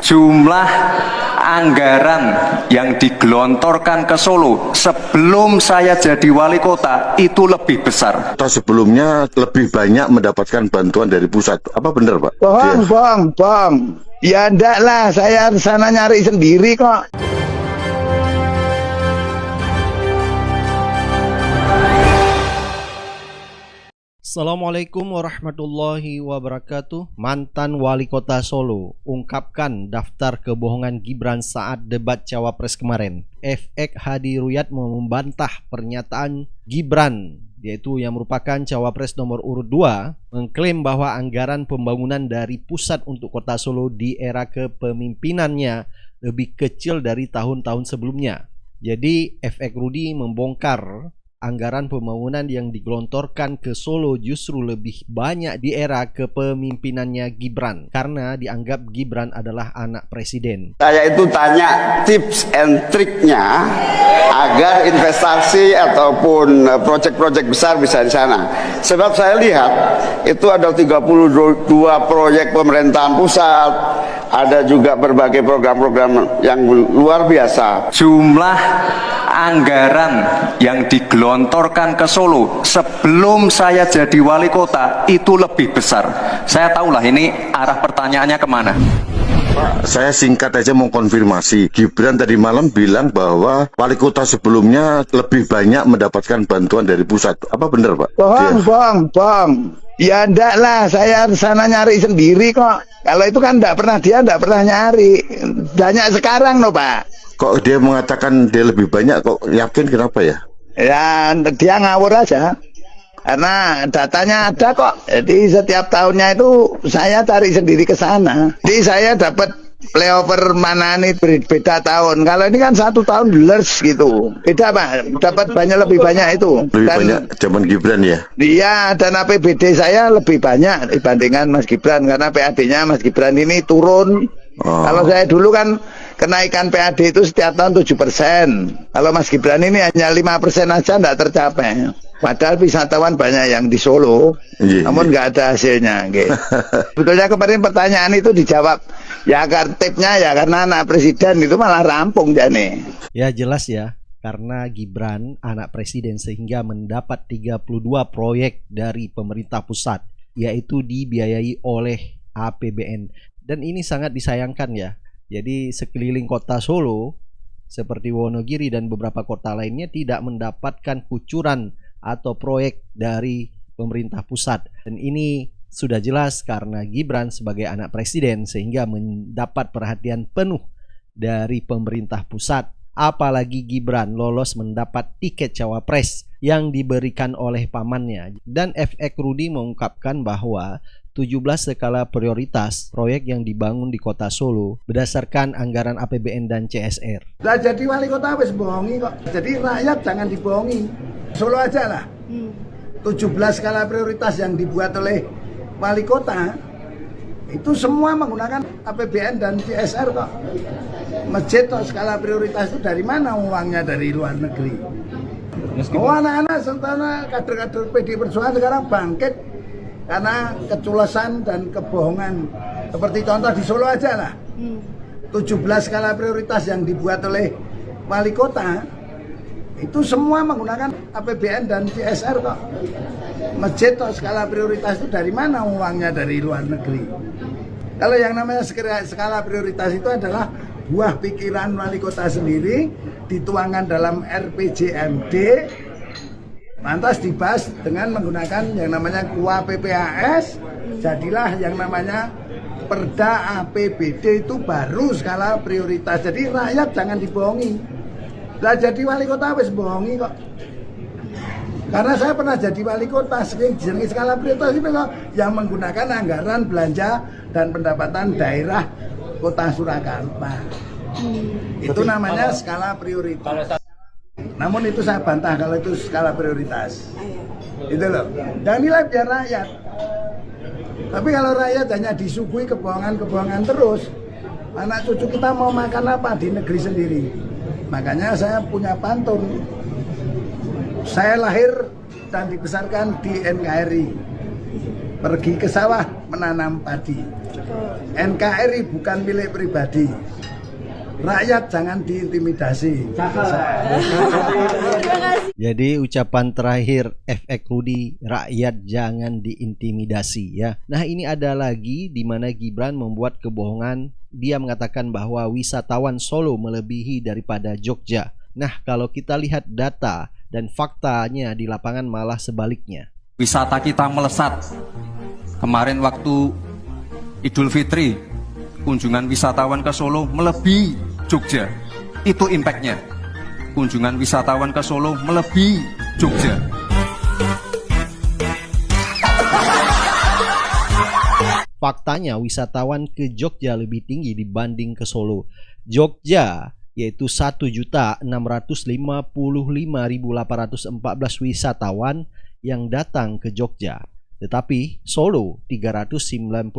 jumlah anggaran yang digelontorkan ke Solo sebelum saya jadi wali kota itu lebih besar. Atau sebelumnya lebih banyak mendapatkan bantuan dari pusat. Apa benar, Pak? Bohong. Ya enggak lah, saya sana nyari sendiri kok. Assalamualaikum warahmatullahi wabarakatuh. Mantan Wali Kota Solo ungkapkan daftar kebohongan Gibran saat debat Cawapres kemarin. FX Hadi Ruyat membantah pernyataan Gibran, yaitu yang merupakan Cawapres nomor urut 2, mengklaim bahwa anggaran pembangunan dari pusat untuk Kota Solo di era kepemimpinannya lebih kecil dari tahun-tahun sebelumnya. Jadi FX Rudi membongkar anggaran pembangunan yang digelontorkan ke Solo justru lebih banyak di era kepemimpinannya Gibran, karena dianggap Gibran adalah anak presiden. Saya itu tanya tips and triknya agar investasi ataupun proyek-proyek besar bisa di sana. Sebab saya lihat itu ada 32 proyek pemerintahan pusat, ada juga berbagai program-program yang luar biasa. Jumlah anggaran yang digelontorkan ke Solo sebelum saya jadi wali kota itu lebih besar. Saya tahulah ini arah pertanyaannya kemana. Pak, saya singkat aja mau konfirmasi. Gibran tadi malam bilang bahwa wali kota sebelumnya lebih banyak mendapatkan bantuan dari pusat. Apa benar, Pak? Bohong. Ya enggak lah, saya sana nyari sendiri kok. Kalau itu kan dia enggak pernah nyari. Banyak sekarang loh, Pak. Kok dia mengatakan dia lebih banyak, kok yakin, kenapa ya? Ya dia ngawur aja. Karena datanya ada kok. Jadi setiap tahunnya itu saya cari sendiri ke sana. Jadi saya dapat playover mana nih beda tahun. Kalau ini kan 1 tahun blurs gitu. Beda, Pak. Dapat lebih banyak itu. Lebih banyak zaman Gibran ya? Iya, dan APBD saya lebih banyak dibandingkan Mas Gibran. Karena PAD-nya Mas Gibran ini turun. Kalau saya dulu kan kenaikan PAD itu setiap tahun 7%. Kalau Mas Gibran ini hanya 5% aja enggak tercapai. Padahal wisatawan banyak yang di Solo, namun nggak ada hasilnya. Sebetulnya kemarin pertanyaan itu dijawab, ya tipnya ya karena anak presiden itu malah rampung jane. Ya jelas ya, karena Gibran anak presiden sehingga mendapat 32 proyek dari pemerintah pusat, yaitu dibiayai oleh APBN. Dan ini sangat disayangkan ya. Jadi sekeliling kota Solo seperti Wonogiri dan beberapa kota lainnya tidak mendapatkan kucuran atau proyek dari pemerintah pusat. Dan ini sudah jelas karena Gibran sebagai anak presiden sehingga mendapat perhatian penuh dari pemerintah pusat. Apalagi Gibran lolos mendapat tiket cawapres yang diberikan oleh pamannya. Dan FX Rudi mengungkapkan bahwa 17 skala prioritas proyek yang dibangun di kota Solo berdasarkan anggaran APBN dan CSR. Lah jadi wali kota wis bohongi kok. Jadi rakyat jangan dibohongi. Solo aja lah. 17 skala prioritas yang dibuat oleh wali kota itu semua menggunakan APBN dan CSR kok. Masjid atau skala prioritas itu dari mana uangnya? Dari luar negeri. Anak-anak serta kader-kader PD Perjuangan sekarang bangkit karena keculesan dan kebohongan. Seperti contoh di Solo aja lah. 17 skala prioritas yang dibuat oleh wali kota itu semua menggunakan APBN dan CSR kok. Masjid atau skala prioritas itu dari mana uangnya? Dari luar negeri. Kalau yang namanya skala prioritas itu adalah buah pikiran wali kota sendiri, dituangkan dalam RPJMD, lantas dibahas dengan menggunakan yang namanya KUA PPAS, jadilah yang namanya Perda APBD itu baru skala prioritas. Jadi rakyat jangan dibohongi. Lah jadi wali kota wis bohongi kok. Karena saya pernah jadi wali kota, sering skala prioritas itu kok yang menggunakan anggaran belanja dan pendapatan daerah Kota Surakarta. Itu namanya skala prioritas. Namun itu saya bantah kalau itu skala prioritas. Itu loh. Dan nilai biar rakyat. Tapi kalau rakyat hanya disuguhi kebohongan-kebohongan terus, anak cucu kita mau makan apa di negeri sendiri? Makanya saya punya pantun. Saya lahir dan dibesarkan di NKRI. Pergi ke sawah menanam padi. NKRI bukan milik pribadi. Rakyat jangan diintimidasi. Jadi ucapan terakhir FX Rudi, rakyat jangan diintimidasi ya. Nah ini ada lagi di mana Gibran membuat kebohongan. Dia mengatakan bahwa wisatawan Solo melebihi daripada Jogja. Nah kalau kita lihat data dan faktanya di lapangan malah sebaliknya. Wisata kita melesat. Kemarin waktu Idul Fitri, kunjungan wisatawan ke Solo melebihi Jogja. Itu impactnya. Kunjungan wisatawan ke Solo melebihi Jogja. Faktanya wisatawan ke Jogja lebih tinggi dibanding ke Solo. Jogja yaitu 1.655.814 wisatawan yang datang ke Jogja. Tetapi Solo 396.280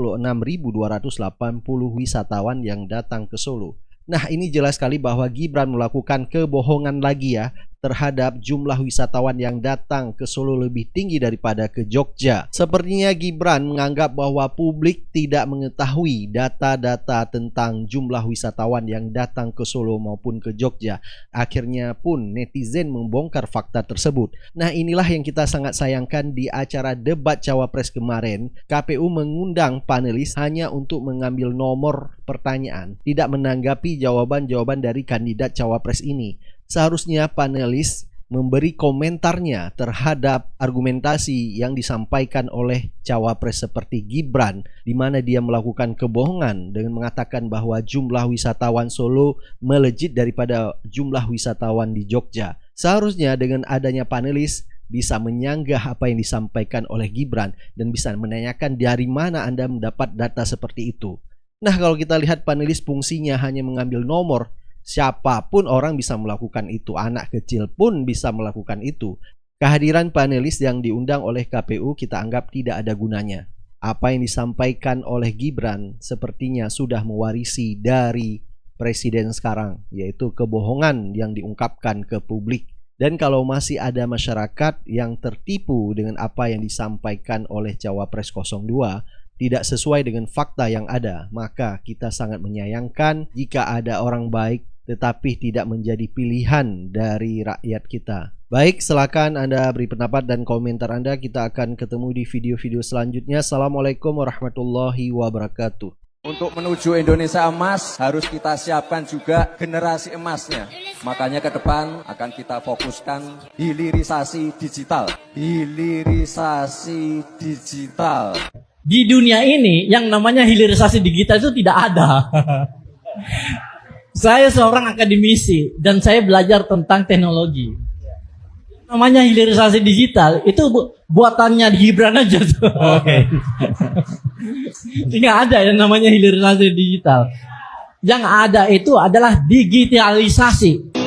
wisatawan yang datang ke Solo. Nah ini jelas sekali bahwa Gibran melakukan kebohongan lagi ya terhadap jumlah wisatawan yang datang ke Solo lebih tinggi daripada ke Jogja. Sepertinya Gibran menganggap bahwa publik tidak mengetahui data-data tentang jumlah wisatawan yang datang ke Solo maupun ke Jogja. Akhirnya pun netizen membongkar fakta tersebut. Nah inilah yang kita sangat sayangkan di acara debat Cawapres kemarin. KPU mengundang panelis hanya untuk mengambil nomor pertanyaan, tidak menanggapi jawaban-jawaban dari kandidat Cawapres ini. Seharusnya panelis memberi komentarnya terhadap argumentasi yang disampaikan oleh Cawapres seperti Gibran, di mana dia melakukan kebohongan dengan mengatakan bahwa jumlah wisatawan Solo melejit daripada jumlah wisatawan di Jogja. Seharusnya dengan adanya panelis bisa menyanggah apa yang disampaikan oleh Gibran dan bisa menanyakan dari mana Anda mendapat data seperti itu. Nah kalau kita lihat panelis fungsinya hanya mengambil nomor, siapapun orang bisa melakukan itu, anak kecil pun bisa melakukan itu. Kehadiran panelis yang diundang oleh KPU kita anggap tidak ada gunanya. Apa yang disampaikan oleh Gibran sepertinya sudah mewarisi dari presiden sekarang, yaitu kebohongan yang diungkapkan ke publik. Dan kalau masih ada masyarakat yang tertipu dengan apa yang disampaikan oleh Cawapres 02, tidak sesuai dengan fakta yang ada, maka kita sangat menyayangkan jika ada orang baik tetapi tidak menjadi pilihan dari rakyat kita. Baik, silakan Anda beri pendapat dan komentar Anda. Kita akan ketemu di video-video selanjutnya. Assalamualaikum warahmatullahi wabarakatuh. Untuk menuju Indonesia emas harus kita siapkan juga generasi emasnya. Makanya ke depan akan kita fokuskan hilirisasi digital. Hilirisasi digital. Di dunia ini yang namanya hilirisasi digital itu tidak ada. Saya seorang akademisi dan saya belajar tentang teknologi. Namanya hilirisasi digital itu buatannya Gibran aja tuh. Oke. Tidak ada yang namanya hilirisasi digital. Yang ada itu adalah digitalisasi.